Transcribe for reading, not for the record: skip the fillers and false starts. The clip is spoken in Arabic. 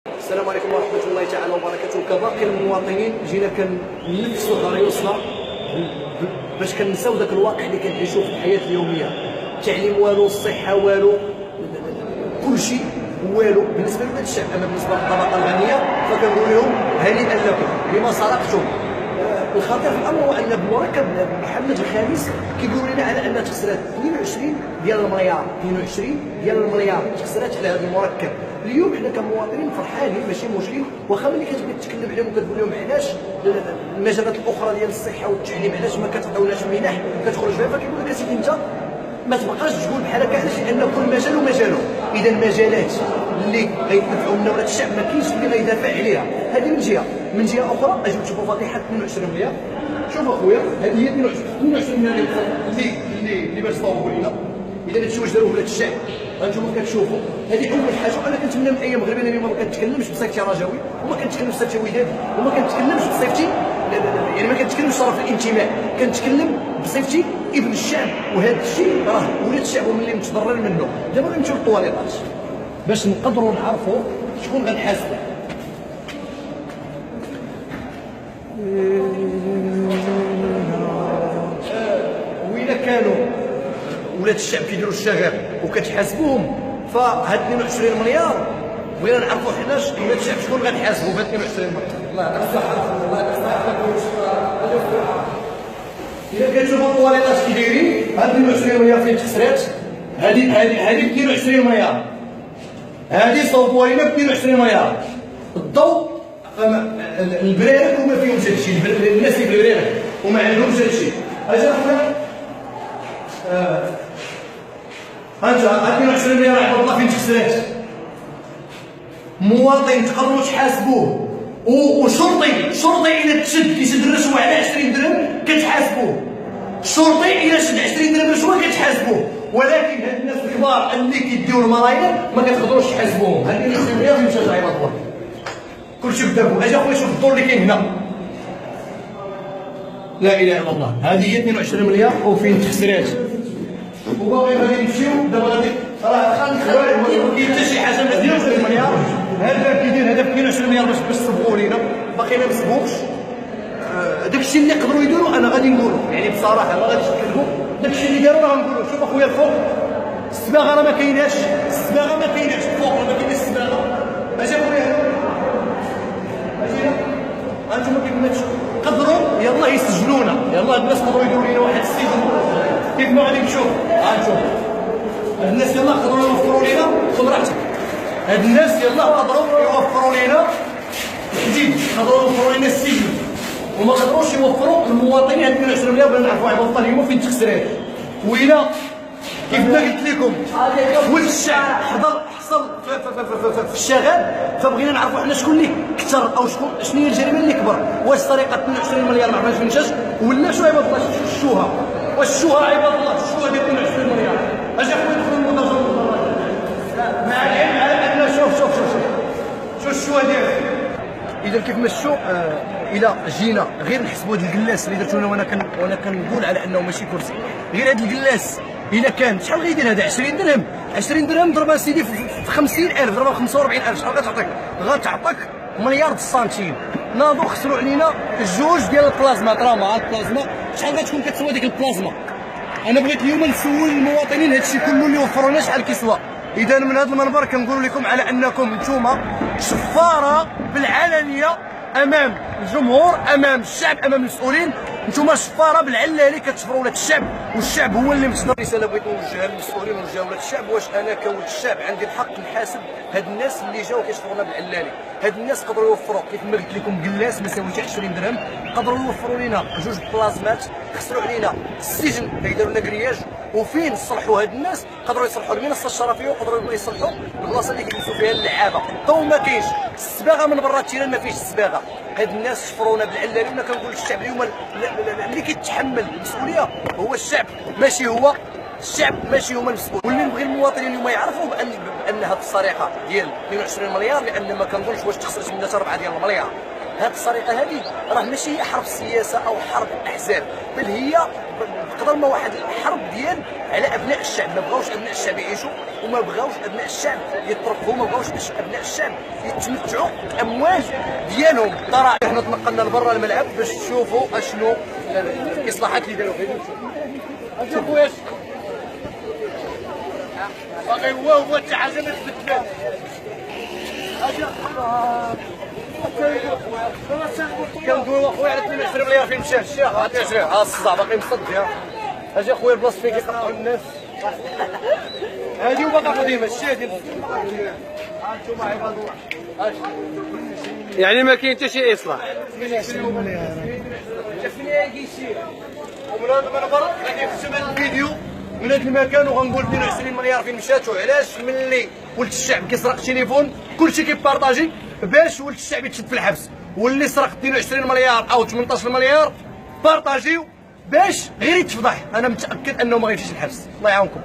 السلام عليكم ورحمة الله تعالى وبركاته. كباقي المواطنين جينا كننفسوا طريقنا باش كنساو ذاك الواقع اللي كنعيشوه في الحياة اليومية. التعليم والو، الصحة والو، كل شيء والو بالنسبة لهذا الشعب. أما بالنسبة للطبقة الغنية فكنقول لهم هنيئا لكم لما سرقتم. الخطير في الامر هو ان بمركب محمد الخامس كيقولوا لنا على انها تخسرات 22 ديال المليار، 22 ديال المليار تخسرات على هذا المركب. اليوم حنا كمواطنين فرحانين ماشي مشكل، واخا ملي كتبغي تتكلم عليهم وكتقول لهم علاش المجالات الاخرى ديال الصحه والتعليم علاش ما كتعطيوناش منح كتخرج فيها، فكيقول لك اسيدي انت ما تبقاش تقول بحال هكا علاش، لان كل مجال ومجاله. اذا المجالات اللي غيدفعوا لنا ولاد الشعب ما كاينش اللي غيدافع عليها. هذه من جهه، من جهه اخرى اجيو تشوفوا فضيحه 22 مليار. شوف اخويا هذه هي 22 مليار اللي باش صاوبوا لنا. اذا هادشي واش داروه ولاد الشعب هانتوما كتشوفوا. هذه اول حاجه. انا كنتمنى من اي مغربي انني ما كنتكلمش بصيفتي رجاوي، وما كنتكلمش بصيفتي ودادي، وما كنتكلمش بصيفتي يعني ما كنتكلمش صرف الانتماء، كنتكلم بصيفتي ابن الشعب. وهذا الشيء راه ولاد الشعب هما اللي متضرر منه. دابا غنمشيو للطواليطات باش نقدروا نعرفوا شكون غنحاسبوا. وإلا كانوا ولاد الشعب كيديروا الشغب وكتحاسبوهم فهاد 22 مليار بغينا نعرفوا حناش ولاد الشعب شكون غنحاسبوا بهاد 22 مليار. الله يعطيك الصحة. الله يعطيك الصحة. إلا كتشوفوا الطواليطات كي دايرين، هاد 22 مليار فين تخسرات. هادي 22 مليار، هادي صوبوها لنا ب 22 مليار. الضوء البرارك وما فيهمش هادشي، الناس اللي في البرارك وما عندهمش هادشي. اجا خويا هانت 22 مليار عباد الله فين تخسرات. مواطن تقدروا تحاسبوه، وشرطي الى تشد كيشد الرشوه على 20 درهم كتحاسبوه. الشرطي الى شد 20 درهم رشوه كتحاسبوه. ولكن هاد الناس الكبار اللي كيديو الملايين ما كتقدروش تحاسبوهم. هاد 22 مليار فين مشات عباد الله؟ كلشي بداكم. اجا خويا شوف الدور اللي كاين هنا. لا اله الا الله. هذه هي 22 مليار وفين تخسرات. وباقي غادي نمشيو دابا غادي راه ما كاين حتى شي حاجه من 22 مليار. هذا كيدير هدف 22 مليار باش تصبغوا لينا، باقي ما مسبوقش. داكشي اللي يقدروا يديروا انا غادي نقولوا، يعني بصراحه ما غاديش نكذبوا. داكشي اللي داروا راه نقولوا. شوف اخويا الفوق الصباغه راه ما كايناش، الصباغه ما كايناش الفوق راه ما كايناش الصباغه. اجي خويا اجينا هانتوما كيف ما قدروا يلاه يسجنونا، يلاه الناس قدروا يديروا لنا واحد السجن كيف ما غادي نشوف. هانتوما هاد الناس يلاه قدروا يوفروا لنا. خذ راحتك. هاد الناس يلاه قدروا يوفروا لنا الحديد، قدروا يوفروا لنا السجن، وما قدروش يوفروا المواطنين هاد 22 مليار باش نعرفوا عباد الله اليوم فين تخسرات. وإلا كيف ما قلت لكم ولد الشعب حصل في الشغب، فبغينا نعرفوا حنا شكون اللي كثر او شنو هي الجريمه اللي كبر. واش سرقه 22 مليار ما عرفناش فين مشات، ولا شو عباد الله الشوهه. واش الشوهه عباد الله الشوهه ديال 22 مليار. اجي خويا ندخلوا للمناظره مع العلم على ان شوف الشوهه ديالها. اذا كيف ما شفتوا الى جينا غير نحسبوا هذا الكلاس اللي درتو لنا، وانا كنقول على انه ماشي كرسي، غير هذا الكلاس الا كان شحال غيدير هذا 20 درهم. 20 درهم ضربها سيدي في 50,000، ضربها 45,000، شحال غتعطيك؟ غتعطيك مليار السنتيم. ناضوا خسروا علينا جوج ديال البلازما طراما. البلازما شحال غتكون كتسوى ديك البلازما؟ انا بغيت اليوم نسول المواطنين هذا الشيء كله اللي وفروا لنا شحال كيسوى. اذا من هذا المنبر كنقول لكم على انكم نتوما شفاره بالعلنيه امام الجمهور، امام الشعب، امام المسؤولين. نتوما شفاره بالعلالي كتشفروا ولاد الشعب، والشعب هو اللي متضرر. رساله بغيت نوجهها للمسؤولين ونوجهها ولاد الشعب. واش انا كولد الشعب عندي الحق نحاسب هاد الناس اللي جاو كيشفرونا بالعلالي؟ هاد الناس قدروا يوفروا كيف ما قلت لكم كلاس ما ساويش 20 درهم، قدروا يوفروا لنا جوج بلازمات، خسروا علينا السجن كيديروا لنا كرياج. وفين صلحوا هاد الناس؟ قدروا يصلحوا المنصه الشرفيه، وقدروا يصلحوا البلاصه اللي كيجلسوا فيها اللعابه. الضوء ما كاينش، الصباغه من برا التيران ما فيش الصباغه. هاد الناس شفرونا بالعلالي. وانا كنقول للشعب اليوم اللي كيتحمل المسؤوليه هو الشعب، ماشي هو الشعب ماشي هما المسؤول. واللي نبغي المواطنين اليوم يعرفوا بان هذه السرقه ديال 22 مليار، لان ما كنظنش واش تخسرت الناس 4 ديال المليار. هذه السرقه هذه راه ماشي هي حرب سياسه او حرب احزاب، بل هي بقدر ما واحد الحرب ديال على ابناء الشعب. ما بغاوش ابناء الشعب يعيشوا، وما بغاوش ابناء الشعب يترفهوا، ما بغاوش ابناء الشعب يتمتعوا بالاموال ديالهم. ترى حنا تنقلنا لبرا الملعب باش تشوفوا اشنو الاصلاحات اللي داروا فيه. شوفوا واش باقي هو حتى حاجه ما تبدلات. كندويو اخويا على 22 مليار فين مشى الشيخ. 22 ها الصداع باقي مصدي. اجي اخويا البلاصه فين كيقطعوا الناس هادي وباقا قديمه الشيء ديال هانتوما عباد الله. يعني ما كاين حتى شي اصلاح. فين كيسير ومن هذا المنبر غادي نختم هذا الفيديو من هذا المكان، وغنقول 22 مليار فين مشات وعلاش. ملي ولد الشعب كيسرق التليفون كلشي كيبارطاجي باش ولد الشعب يتشد في الحبس، واللي سرق 22 مليار او 18 مليار بارطاجيو باش غير يتفضح. انا متاكد انه ما غيمشيش الحبس. الله يعاونكم.